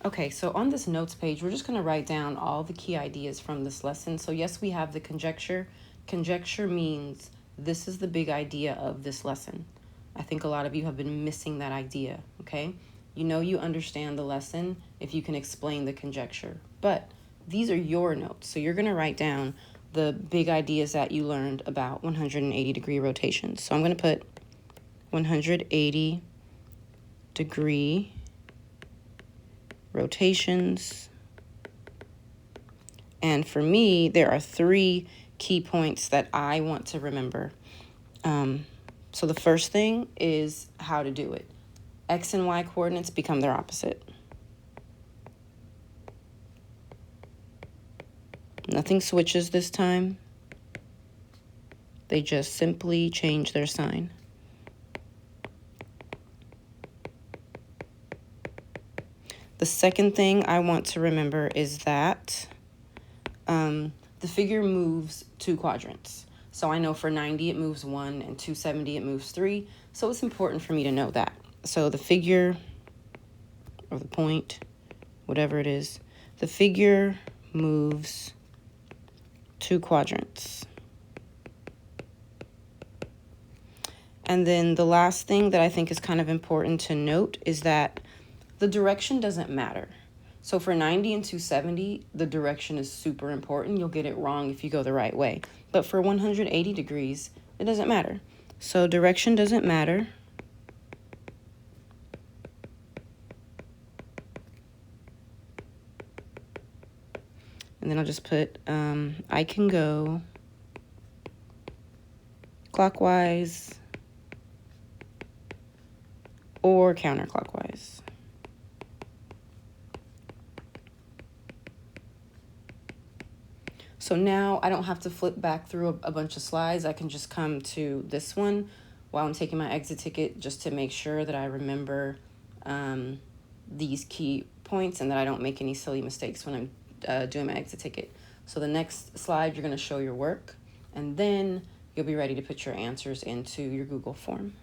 Okay, so on this notes page, we're just going to write down all the key ideas from this lesson. So yes, we have the conjecture. Conjecture means this is the big idea of this lesson. I think a lot of you have been missing that idea, okay? You know you understand the lesson if you can explain the conjecture. But these are your notes. So you're going to write down the big ideas that you learned about 180-degree rotations. So I'm going to put 180-degree rotations. And for me, there are 3 key points that I want to remember. So the first thing is how to do it. X and Y coordinates become their opposite. Nothing switches this time. They just simply change their sign. The second thing I want to remember is that the figure moves 2 quadrants. So I know for 90 it moves 1 and 270 it moves 3. So it's important for me to know that. So the figure or the point, whatever it is, the figure moves 2 quadrants. And then the last thing that I think is kind of important to note is that the direction doesn't matter. So for 90 and 270, the direction is super important. You'll get it wrong if you go the right way. But for 180 degrees, it doesn't matter. So direction doesn't matter. And then I'll just put, I can go clockwise or counterclockwise. So now I don't have to flip back through a bunch of slides. I can just come to this one while I'm taking my exit ticket just to make sure that I remember these key points and that I don't make any silly mistakes when I'm doing my exit ticket. So the next slide, you're going to show your work, and then you'll be ready to put your answers into your Google form.